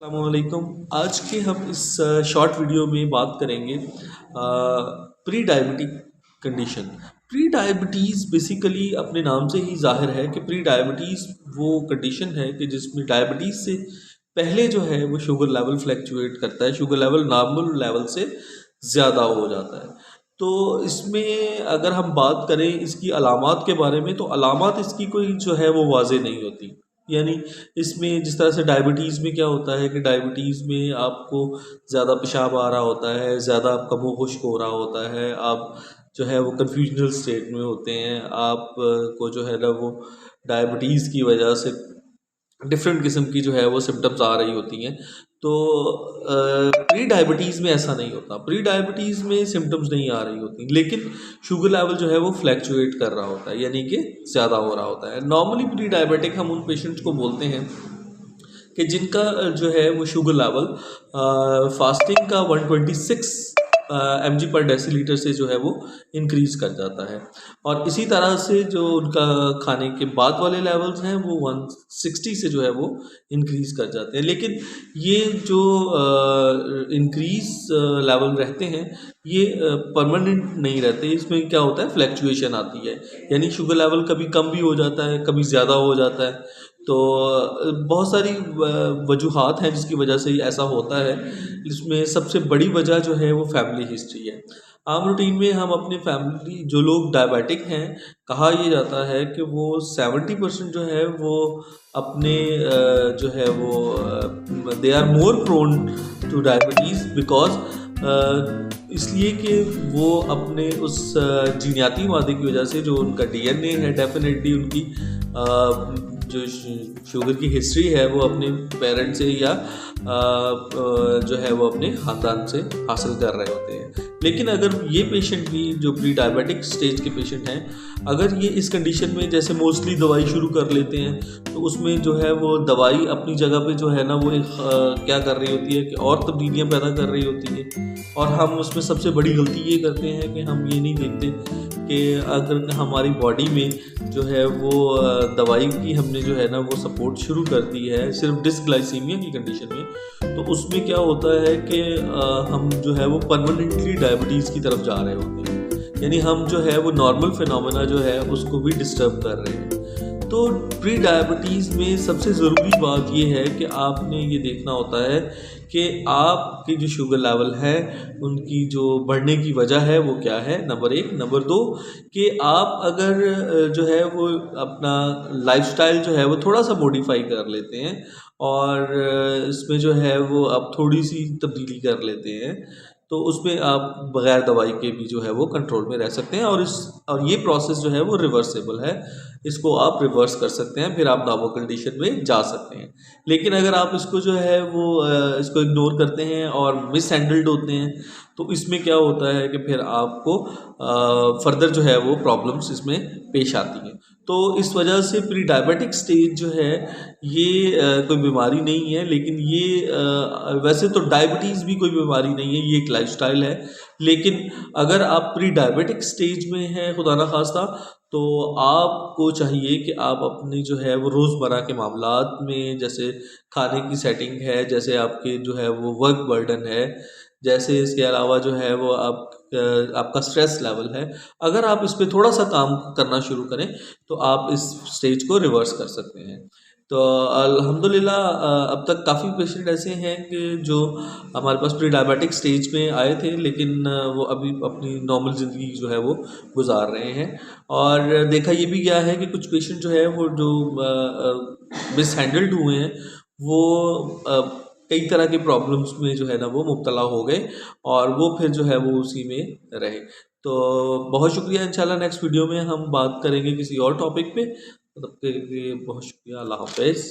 अस्सलामुअलैकुम। आज के हम इस शॉर्ट वीडियो में बात करेंगे pre diabetic condition. Pre diabetes basically अपने नाम से ही जाहिर है कि प्री डायबिटीज़ वो कंडीशन है कि जिसमें डायबिटीज़ से पहले जो है वो शुगर लेवल फ्लैक्चुएट करता है, शुगर लेवल नॉर्मल लेवल से ज़्यादा हो जाता है। तो इसमें अगर हम बात करें इसकी अलामात के बारे में, तो अलामात इसकी कोई जो है वो वाज़ेह नहीं होती। यानी इसमें जिस तरह से डायबिटीज़ में क्या होता है कि डायबिटीज़ में आपको ज़्यादा पेशाब आ रहा होता है, ज़्यादा आपका मुँह खुश्क हो रहा होता है, आप जो है वो कन्फ्यूजनल स्टेट में होते हैं, आप को जो है ना वो डायबिटीज़ की वजह से डिफरेंट किस्म की जो है वो सिम्टम्स आ रही होती हैं। तो प्री डायबिटीज़ में ऐसा नहीं होता। प्री डायबिटीज़ में सिम्टम्स नहीं आ रही होती, लेकिन शुगर लेवल जो है वो फ्लैक्चुएट कर रहा होता है, यानी कि ज़्यादा हो रहा होता है। नॉर्मली प्री डायबिटिक हम उन पेशेंट्स को बोलते हैं कि जिनका जो है वो शुगर लेवल फास्टिंग का 126 mg पर डेसीलीटर से जो है वो इंक्रीज़ कर जाता है, और इसी तरह से जो उनका खाने के बाद वाले लेवल्स हैं वो 160 से जो है वो इंक्रीज़ कर जाते हैं। लेकिन ये जो इंक्रीज़ लेवल रहते हैं ये परमानेंट नहीं रहते, इसमें क्या होता है फ्लैक्चुएशन आती है, यानी शुगर लेवल कभी कम भी हो जाता है, कभी ज़्यादा हो जाता है। तो बहुत सारी वजूहात हैं जिसकी वजह से ऐसा होता है। इसमें सबसे बड़ी वजह जो है वो फैमिली हिस्ट्री है। आम रूटीन में हम अपने फैमिली जो लोग डायबिटिक हैं, कहा यह जाता है कि वो 70% जो है वो अपने जो है वो they are more prone to diabetes because इसलिए कि वो अपने उस जीनियाती मादे की वजह से जो उनका डीएनए है, डेफिनेटली उनकी जो शुगर की हिस्ट्री है वो अपने पेरेंट से या जो है वो अपने ख़ानदान से हासिल कर रहे होते हैं। लेकिन अगर ये पेशेंट भी जो प्री डायबिटिक स्टेज के पेशेंट हैं, अगर ये इस कंडीशन में जैसे मोस्टली दवाई शुरू कर लेते हैं, तो उसमें जो है वो दवाई अपनी जगह पे जो है ना वो क्या कर रही होती है कि और तब्दीलियाँ पैदा कर रही होती है। और हम उसमें सबसे बड़ी गलती ये करते हैं कि हम ये नहीं देखते कि अगर हमारी बॉडी में जो है वो दवाई की हमने जो है ना वो सपोर्ट शुरू कर दी है सिर्फ डिसग्लाइसीमिया की कंडीशन में, तो उसमें क्या होता है कि हम जो है वो परमानेंटली डायबिटीज़ की तरफ जा रहे होते हैं, यानी हम जो है वो नॉर्मल फिनोमेना जो है उसको भी डिस्टर्ब कर रहे हैं। तो प्री डायबिटीज़ में सबसे ज़रूरी बात ये है कि आपने ये देखना होता है कि आपकी जो शुगर लेवल है उनकी जो बढ़ने की वजह है वो क्या है, नंबर 1। नंबर 2 कि आप अगर जो है वो अपना लाइफस्टाइल जो है वो थोड़ा सा मॉडिफाई कर लेते हैं और इसमें जो है वो आप थोड़ी सी तब्दीली कर लेते हैं, तो उसमें आप बग़ैर दवाई के भी जो है वो कंट्रोल में रह सकते हैं। और ये प्रोसेस जो है वो रिवर्सेबल है, इसको आप रिवर्स कर सकते हैं, फिर आप नॉर्मल कंडीशन में जा सकते हैं। लेकिन अगर आप इसको जो है वो इसको इग्नोर करते हैं और मिस हैंडल्ड होते हैं, तो इसमें क्या होता है कि फिर आपको फर्दर जो है वो प्रॉब्लम्स इसमें पेश आती हैं। तो इस वजह से प्री डायबिटिक स्टेज जो है ये कोई बीमारी नहीं है, लेकिन ये वैसे तो डायबिटीज़ भी कोई बीमारी नहीं है, ये एक लाइफस्टाइल है। लेकिन अगर आप प्री डायबिटिक स्टेज में हैं खुदा ना खास्ता, तो आपको चाहिए कि आप अपनी जो है वो रोज़मर्रा के मामलात में, जैसे खाने की सेटिंग है, जैसे आपके जो है वो वर्क बर्डन है, जैसे इसके अलावा जो है वो आपका स्ट्रेस लेवल है, अगर आप इस पे थोड़ा सा काम करना शुरू करें तो आप इस स्टेज को रिवर्स कर सकते हैं। तो अल्हम्दुलिल्लाह अब तक काफ़ी पेशेंट ऐसे हैं कि जो हमारे पास प्री डायबिटिक स्टेज में आए थे, लेकिन वो अभी अपनी नॉर्मल ज़िंदगी जो है वो गुजार रहे हैं। और देखा ये भी गया है कि कुछ पेशेंट जो है वो जो मिस हैंडल्ड हुए हैं, वो कई तरह की प्रॉब्लम्स में जो है ना वो मुब्तला हो गए और वो फिर जो है वो उसी में रहे। तो बहुत शुक्रिया। इंशाल्लाह नेक्स्ट वीडियो में हम बात करेंगे किसी और टॉपिक पे। तब तक के लिए बहुत शुक्रिया। अल्लाह हाफ़िज़।